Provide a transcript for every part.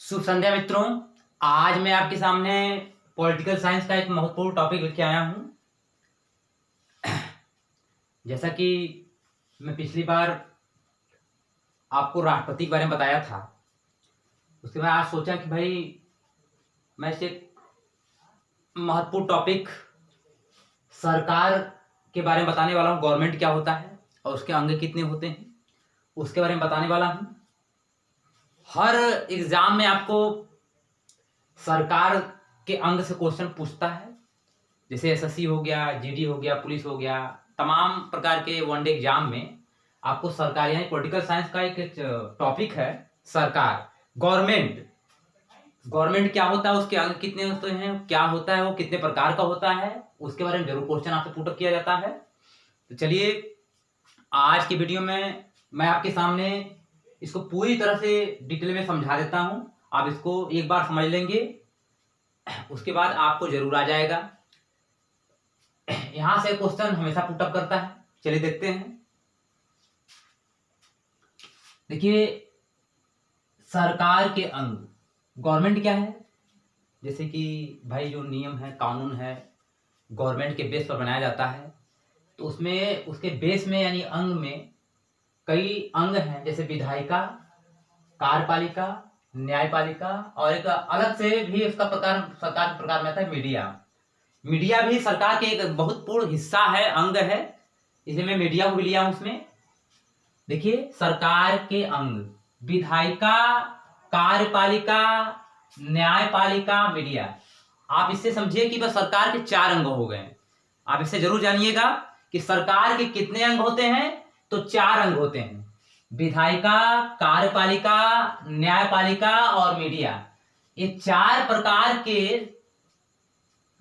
शुभ संध्या मित्रों। आज मैं आपके सामने पॉलिटिकल साइंस का एक महत्वपूर्ण टॉपिक लेके आया हूं। जैसा कि मैं पिछली बार आपको राष्ट्रपति के बारे में बताया था, उसके बाद आज सोचा कि भाई मैं इसे महत्वपूर्ण टॉपिक सरकार के बारे में बताने वाला हूं। गवर्नमेंट क्या होता है और उसके अंग कितने होते हैं उसके बारे में बताने वाला हूं। हर एग्जाम में आपको सरकार के अंग से क्वेश्चन पूछता है, जैसे एसएससी हो गया, जीडी हो गया, पुलिस हो गया, तमाम प्रकार के वनडे एग्जाम में आपको सरकार यानी पॉलिटिकल साइंस का एक टॉपिक है सरकार, गवर्नमेंट। गवर्नमेंट क्या होता है, उसके अंग कितने होते हैं, क्या होता है, वो कितने प्रकार का होता है, उसके बारे में जरूर क्वेश्चन आपसे पुटअप किया जाता है। तो चलिए आज की वीडियो में मैं आपके सामने इसको पूरी तरह से डिटेल में समझा देता हूं। आप इसको एक बार समझ लेंगे, उसके बाद आपको जरूर आ जाएगा। यहां से क्वेश्चन हमेशा पुटअप करता है। चलिए देखते हैं। देखिए, सरकार के अंग, गवर्नमेंट क्या है, जैसे कि भाई जो नियम है, कानून है, गवर्नमेंट के बेस पर बनाया जाता है। तो उसमें उसके बेस में यानी अंग में कई अंग हैं, जैसे विधायिका, कार्यपालिका, न्यायपालिका, और एक अलग से भी उसका प्रकार सरकार के प्रकार में आता है मीडिया। मीडिया भी सरकार के एक बहुत पूर्ण हिस्सा है, अंग है, इसलिए मैं मीडिया को भी लिया हूं उसमें। देखिए, सरकार के अंग विधायिका, कार्यपालिका, न्यायपालिका, मीडिया। आप इससे समझिए कि बस सरकार के 4 अंग हो गए। आप इससे जरूर जानिएगा कि सरकार के कितने अंग होते हैं, तो 4 अंग होते हैं, विधायिका, कार्यपालिका, न्यायपालिका और मीडिया। ये 4 प्रकार के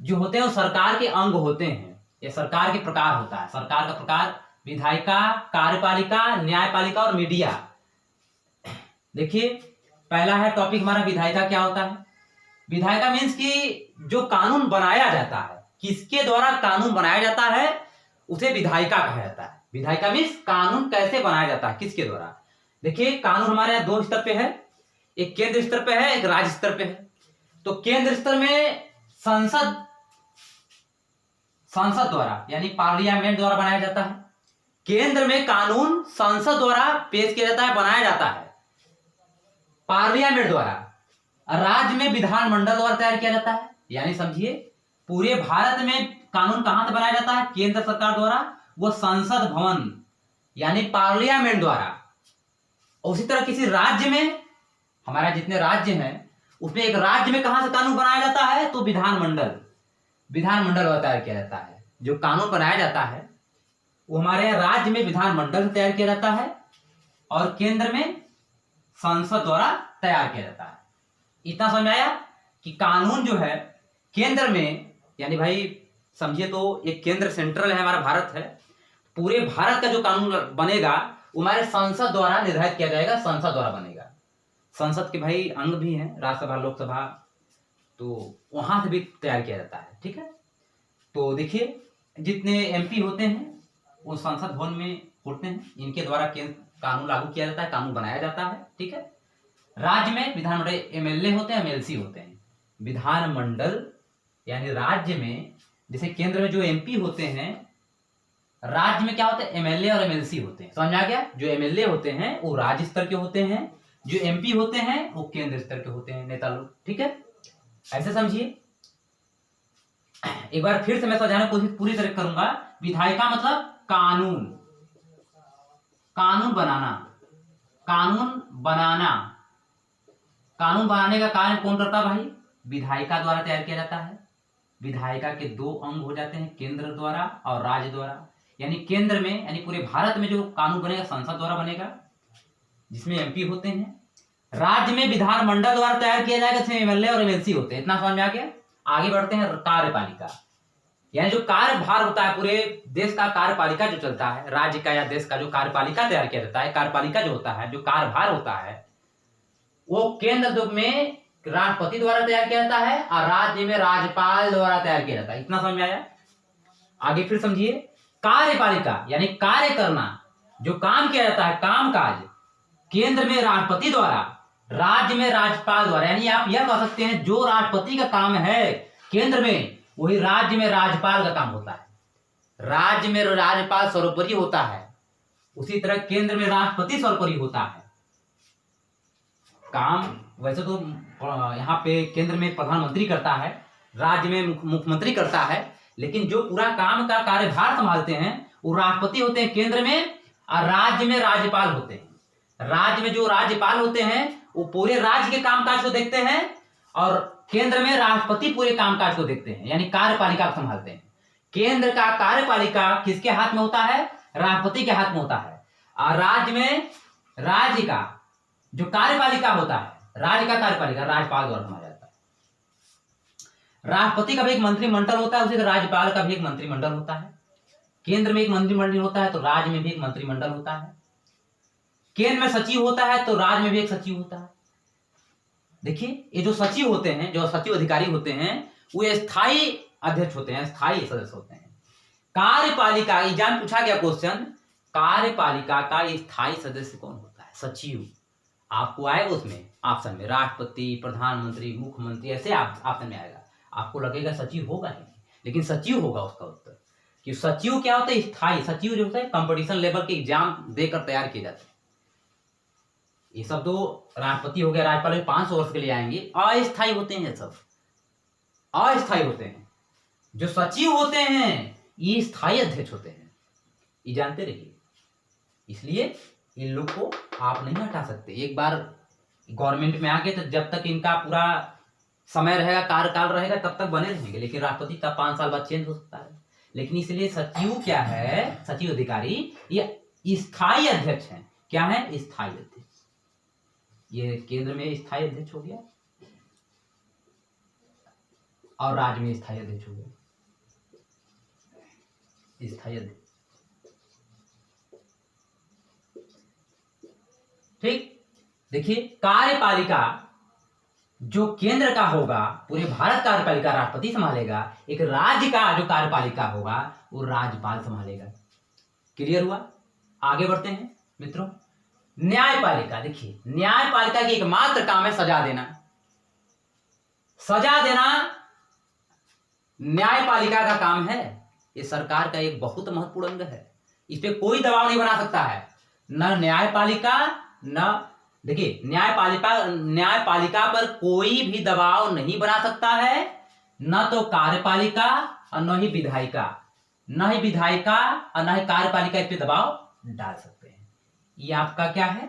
जो होते हैं वो सरकार के अंग होते हैं। ये सरकार के प्रकार होता है। सरकार का प्रकार विधायिका, कार्यपालिका, न्यायपालिका और मीडिया। देखिए, पहला है टॉपिक हमारा विधायिका क्या होता है। विधायिका मीन्स कि जो कानून बनाया जाता है, किसके द्वारा कानून बनाया जाता है उसे विधायिका कहा जाता है। विधायिका मीन्स कानून कैसे बनाया जाता है, किसके द्वारा। देखिए, कानून हमारे यहाँ 2 स्तर पे है, एक केंद्र स्तर पे है, एक राज्य स्तर पे है। तो केंद्र स्तर में संसद द्वारा यानी पार्लियामेंट द्वारा बनाया जाता है। केंद्र में कानून संसद द्वारा पेश किया जाता है, बनाया जाता है पार्लियामेंट द्वारा। राज्य में विधानमंडल द्वारा तैयार किया जाता है। यानी समझिए, पूरे भारत में कानून कहां से बनाया जाता है, केंद्र सरकार द्वारा, वो संसद भवन यानी पार्लियामेंट द्वारा। उसी तरह किसी राज्य में, हमारा जितने राज्य हैं उसमें एक राज्य में कहां से कानून बनाया जाता है, तो विधानमंडल द्वारा तैयार किया जाता है। जो कानून बनाया जाता है वो हमारे राज्य में विधानमंडल से तैयार किया जाता है और केंद्र में संसद द्वारा तैयार किया जाता है। इतना समझ आया कि कानून जो है केंद्र में, यानी भाई समझिए तो एक केंद्र सेंट्रल है, हमारा भारत है, पूरे भारत का जो कानून बनेगा वो हमारे संसद द्वारा निर्धारित किया जाएगा, संसद द्वारा बनेगा। संसद के भाई अंग भी हैं, राज्यसभा, लोकसभा, तो वहां से भी तैयार किया जाता है। ठीक है, तो देखिए, जितने एमपी होते हैं वो संसद भवन में होते हैं, इनके द्वारा कानून लागू किया जाता है, कानून बनाया जाता है। ठीक है, राज्य में विधानमंडल एमएलए होते हैं, एमएलसी होते हैं। विधानमंडल यानी राज्य में, जैसे केंद्र में जो एमपी होते हैं, राज्य में क्या होते हैं, एमएलए और एमएलसी होते हैं। समझ आ गया। जो एमएलए होते हैं वो राज्य स्तर के होते हैं, जो एमपी होते हैं वो केंद्र स्तर के होते हैं, नेता लोग। ठीक है, ऐसे समझिए। एक बार फिर से मैं समझाने की कोशिश पूरी तरह करूंगा। विधायिका मतलब कानून, कानून बनाना, कानून बनाना। कानून बनाने का कार्य कौन करता है भाई, विधायिका द्वारा तैयार किया जाता है। विधायिका के 2 अंग हो जाते हैं, केंद्र द्वारा और राज्य द्वारा। यानी केंद्र में यानी पूरे भारत में जो कानून बनेगा संसद द्वारा बनेगा, जिसमें एमपी होते हैं। राज्य में विधानमंडल द्वारा तैयार किया जाएगा, जिसमें एमएलए और एमएलसी होते हैं। इतना समझ में आ गया। आगे बढ़ते हैं। कार्यपालिका यानी जो कार्यभार होता है, पूरे देश का कार्यपालिका जो चलता है, राज्य का या देश का जो कार्यपालिका तैयार किया जाता है, कार्यपालिका जो होता है, जो कार्यभार होता है, वो केंद्र में राष्ट्रपति द्वारा तैयार किया जाता है और राज्य में राज्यपाल द्वारा तैयार किया जाता है। इतना समझ में आया। आगे फिर समझिए। कार्यपालिका यानी कार्य करना, जो काम किया जाता है, काम काज, केंद्र में राष्ट्रपति द्वारा राज्य में राज्यपाल द्वारा, यानी आप यह कह सकते हैं जो राष्ट्रपति का काम है केंद्र में, वही राज्य में राज्यपाल का काम होता है। राज्य में राज्यपाल सर्वोपरि होता है, उसी तरह केंद्र में राष्ट्रपति सर्वोपरि होता है। काम वैसे तो यहाँ पे केंद्र में प्रधानमंत्री करता है, राज्य में मुख्यमंत्री करता है, लेकिन जो पूरा काम का कार्यभार संभालते हैं वो राष्ट्रपति होते हैं केंद्र में, और राज्य में राज्यपाल होते हैं। राज्य में जो राज्यपाल होते हैं वो पूरे राज्य के कामकाज को देखते हैं, और केंद्र में राष्ट्रपति पूरे कामकाज को देखते हैं, यानी कार्यपालिका को संभालते हैं। केंद्र का कार्यपालिका किसके हाथ में होता है? राष्ट्रपति के हाथ में होता है। और राज्य में राज्य का जो कार्यपालिका होता है, राज्य का कार्यपालिका राज्यपाल द्वारा संभाला जाता है। राष्ट्रपति का भी एक मंत्रिमंडल होता है, उसी तरह राज्यपाल का भी एक मंत्रिमंडल होता है। केंद्र में एक मंत्रिमंडल होता है तो राज्य में भी एक मंत्रिमंडल होता है। केंद्र में सचिव होता है तो राज्य में भी एक सचिव होता है। देखिए, ये जो सचिव होते हैं, जो सचिव अधिकारी होते हैं, वो स्थायी अध्यक्ष होते हैं, स्थायी सदस्य होते हैं। कार्यपालिका, एग्जाम पूछा गया क्वेश्चन, कार्यपालिका का स्थायी सदस्य कौन होता है? सचिव। आपको आएगा उसमें ऑप्शन में राष्ट्रपति, प्रधानमंत्री, मुख्यमंत्री, ऐसे ऑप्शन में आएगा। आपको लगेगा सचिव होगा ही, लेकिन सचिव होगा उसका उत्तर। कि सचिव क्या होता है? स्थायी सचिव जो होता है कंपटीशन लेवल के एग्जाम देकर तैयार किए जाते हैं। ये सब तो राष्ट्रपति हो गया, राज्यपाल 500 वर्ष के लिए आएंगे। अस्थायी होते हैं, सब अस्थायी होते हैं। जो सचिव होते हैं ये स्थायी अध्यक्ष होते हैं, ये जानते रहिए। इसलिए इन लोग को आप नहीं हटा सकते। एक बार गवर्नमेंट में आ गए तो जब तक इनका पूरा समय रहेगा, कार्यकाल रहेगा, तब तक बने रहेंगे। लेकिन राष्ट्रपति का 5 साल बाद चेंज हो सकता है। लेकिन इसलिए सचिव क्या है? सचिव अधिकारी ये स्थायी अध्यक्ष हैं। क्या है? स्थायी अध्यक्ष। ये केंद्र में स्थायी अध्यक्ष हो गया और राज्य में स्थायी अध्यक्ष हो गया। स्थायी अध्यक्ष, ठीक। देखिए, कार्यपालिका जो केंद्र का होगा, पूरे भारत कार्यपालिका राष्ट्रपति संभालेगा। एक राज्य का जो कार्यपालिका होगा वो राज्यपाल संभालेगा। क्लियर हुआ? आगे बढ़ते हैं मित्रों। न्यायपालिका, देखिए न्यायपालिका की एकमात्र काम है सजा देना। सजा देना न्यायपालिका का काम है। ये सरकार का एक बहुत महत्वपूर्ण अंग है। इस पे कोई दबाव नहीं बना सकता है, न न्यायपालिका, न देखिए न्यायपालिका पर कोई भी दबाव नहीं बना सकता है, न तो कार्यपालिका और न ही विधायिका, न ही विधायिका और न ही कार्यपालिका इस पे दबाव डाल सकते हैं। ये आपका क्या है?